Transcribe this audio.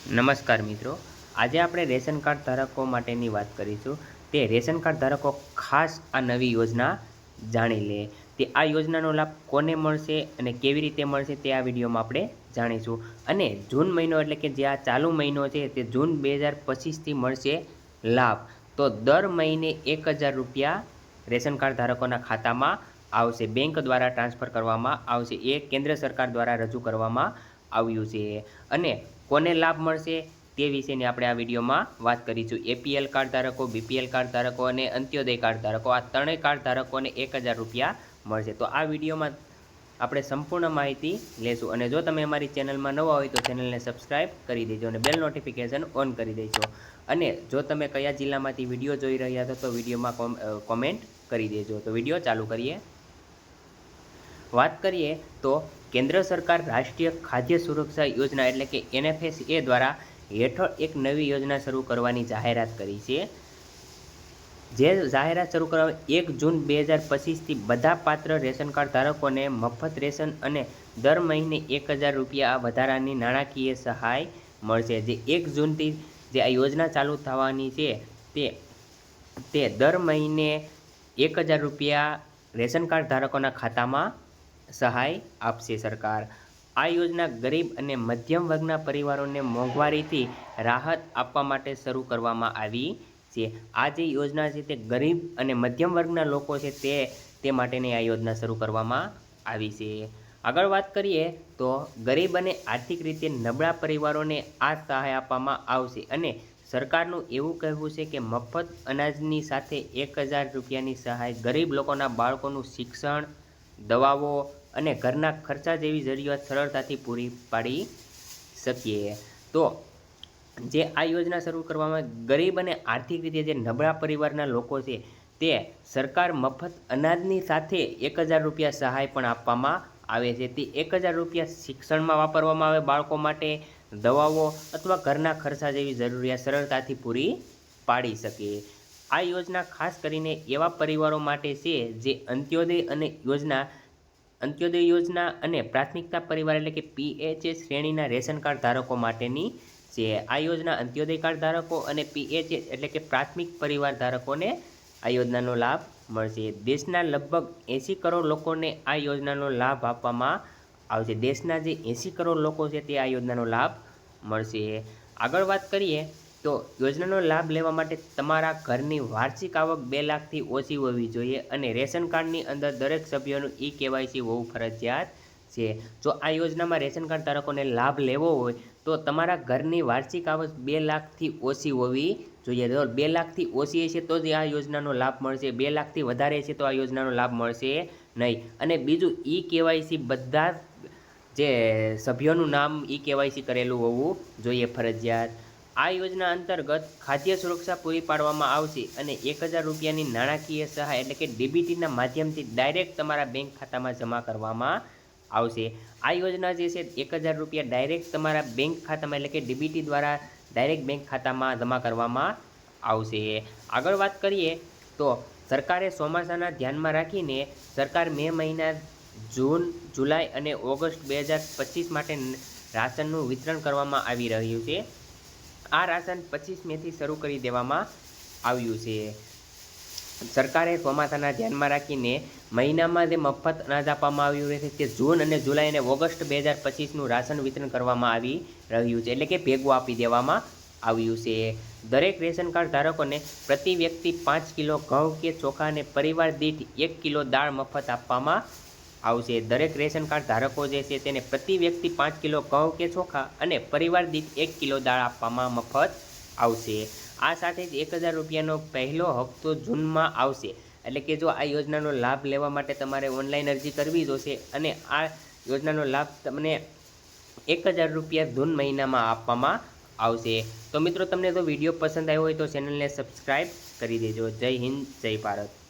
નમસ્કાર મિત્રો, આજે આપણે રેશન કાર્ડ ધારકો માટેની વાત કરીશું। તે રેશન કાર્ડ ધારકો ખાસ આ નવી યોજના જાણી લે। તે આ યોજનાનો લાભ કોને મળશે અને કેવી રીતે મળશે તે આ વિડીયોમાં આપણે જાણીશું। અને જૂન મહિનો એટલે કે જે આ ચાલુ મહિનો છે તે જૂન 2025થી મળશે લાભ। તો દર મહિને 1000 રૂપિયા રેશન કાર્ડ ધારકોના ખાતામાં આવશે, બેંક દ્વારા ટ્રાન્સફર કરવામાં આવશે। એ કેન્દ્ર સરકાર દ્વારા રજૂ કરવામાં આવ્યું છે। અને કોને લાભ મળશે તે વિશેની આપણે આ વિડીયોમાં વાત કરીશું। એપીએલ કાર્ડ ધારકો, બીપીએલ કાર્ડ ધારકો અને અંત્યોદય કાર્ડ ધારકો, આ ત્રણેય કાર્ડ ધારકોને 1000 રૂપિયા મળશે। તો આ વિડીયોમાં આપણે સંપૂર્ણ માહિતી લેશું। અને જો તમે અમારી ચેનલમાં નવા હોય તો ચેનલને સબસ્ક્રાઈબ કરી દેજો અને બેલ નોટિફિકેશન ઓન કરી દેજો। અને જો તમે કયા જિલ્લામાંથી વિડીયો જોઈ રહ્યા છો તો વિડીયોમાં કોમેન્ટ કરી દેજો। તો વિડીયો ચાલુ કરીએ। વાત કરીએ તો કેન્દ્ર સરકાર રાષ્ટ્રીય ખાદ્ય સુરક્ષા યોજના એટલે કે NFSA દ્વારા હેઠળ એક નવી યોજના શરૂ કરવાની જાહેરાત કરી છે। જે જાહેરાત શરૂ કરવામાં 1 જૂન 2025થી બધા પાત્ર રેશન કાર્ડ ધારકોને મફત રેશન અને દર મહિને 1000 રૂપિયા વધારાની નાણાકીય સહાય મળશે। જે 1 જૂનથી જે આ યોજના ચાલુ થવાની છે તે દર મહિને 1000 રૂપિયા રેશન કાર્ડ ધારકોના ખાતામાં સહાય આપશે સરકાર। આ યોજના ગરીબ અને મધ્યમ વર્ગના પરિવારોને મોંઘવારીથી રાહત આપવા માટે શરૂ કરવામાં આવી છે। આ જે યોજના છે તે ગરીબ અને મધ્યમ વર્ગના લોકો છે તે માટેની આ યોજના શરૂ કરવામાં આવી છે। આગળ વાત કરીએ તો ગરીબ અને આર્થિક રીતે નબળા પરિવારોને આ સહાય આપવામાં આવશે। અને સરકારનું એવું કહેવું છે કે મફત અનાજની સાથે 1000 રૂપિયાની સહાય ગરીબ લોકોના બાળકોનું શિક્ષણ, દવાઓ અને ઘરના ખર્ચા જેવી જરૂરિયાત સરળતાથી પૂરી પાડી શકીએ। તો જે આ યોજના શરૂ કરવામાં ગરીબ અને આર્થિક રીતે જે નબળા પરિવારના લોકો છે તે સરકાર મફત અનાજની સાથે 1000 રૂપિયા સહાય પણ આપવામાં આવે છે। તે 1000 રૂપિયા શિક્ષણમાં વાપરવામાં આવે, બાળકો માટે દવાઓ અથવા ઘરના ખર્ચા જેવી જરૂરિયાત સરળતાથી પૂરી પાડી શકે। આ યોજના ખાસ કરીને એવા પરિવારો માટે છે જે અંત્યોદય યોજના અને પ્રાથમિકતા પરિવાર એટલે કે PHS શ્રેણીના રેશન કાર્ડ ધારકો માટેની છે। આ યોજના અંત્યોદય કાર્ડ ધારકો અને PHS એટલે કે પ્રાથમિક પરિવાર ધારકોને આ યોજનાનો લાભ મળશે। દેશના લગભગ 80 કરોડ લોકોને આ યોજનાનો લાભ આપવામાં આવશે। દેશના જે 80 કરોડ લોકો છે તે આ યોજનાનો લાભ મળશે। આગળ વાત કરીએ તો યોજનાનો લાભ લેવા માટે તમારા ઘરની વાર્ષિક આવક 2 લાખથી ઓછી હોવી જોઈએ અને રેશન કાર્ડની અંદર દરેક સભ્યોનું KYC હોવું ફરજિયાત છે। જો આ યોજનામાં રેશન કાર્ડ ધારકોને લાભ લેવો હોય તો તમારા ઘરની વાર્ષિક આવક 2 લાખથી ઓછી હોવી જોઈએ। જો 2 લાખથી ઓછી હશે તો જ આ યોજનાનો લાભ મળશે, 2 લાખથી વધારે છે તો આ યોજનાનો લાભ મળશે નહીં। અને બીજું KYC બધા જે સભ્યોનું નામ KYC કરેલું હોવું જોઈએ ફરજિયાત। આ યોજના અંતર્ગત ખાદ્ય સુરક્ષા પૂરી પાડવામાં આવશે અને 1000 રૂપિયાની નાણાકીય સહાય એટલે કે DBTના માધ્યમથી ડાયરેક્ટ તમારા બેંક ખાતામાં જમા કરવામાં આવશે। આ યોજના જે છે 1000 રૂપિયા ડાયરેક્ટ તમારા બેંક ખાતામાં એટલે કે DBT દ્વારા ડાયરેક્ટ બેંક ખાતામાં જમા કરવામાં આવશે। આગળ વાત કરીએ તો સરકારે ચોમાસાના ધ્યાનમાં રાખીને સરકાર મે મહિના જૂન, જુલાઈ અને ઓગસ્ટ 2025 માટે રાશનનું વિતરણ કરવામાં આવી રહ્યું છે। આ રાશન 25 મેથી શરૂ કરી દેવામાં આવ્યું છે। સરકારે ચોમાસાના ધ્યાનમાં રાખીને મહિનામાં જે મફત અનાજ આપવામાં આવ્યું રહેશે તે જૂન અને જુલાઈ અને ઓગસ્ટ 2025નું રાશન વિતરણ કરવામાં આવી રહ્યું છે, એટલે કે ભેગું આપી દેવામાં આવ્યું છે। દરેક રેશન કાર્ડ ધારકોને પ્રતિ વ્યક્તિ 5 કિલો ઘઉં કે ચોખા અને પરિવાર દીઠ 1 કિલો દાળ મફત આપવામાં આવશે। દરેક રેશન કાર્ડ ધારકો જે છે તેને પ્રતિ વ્યક્તિ 5 કિલો ઘઉં કે ચોખા અને પરિવાર દીઠ 1 કિલો દાળ આપવામાં મફત આવશે। આ સાથે જ 1000 રૂપિયાનો પહેલો હપ્તો જૂનમાં આવશે। એટલે કે જો આ યોજનાનો લાભ લેવા માટે તમારે ઓનલાઈન અરજી કરવી જોશે અને આ યોજનાનો લાભ તમને 1000 રૂપિયા જૂન મહિનામાં આપવામાં આવશે। તો મિત્રો, તમને જો વિડીયો પસંદ આવ્યો હોય તો ચેનલને સબસ્ક્રાઈબ કરી દેજો। જય હિન્દ, જય ભારત।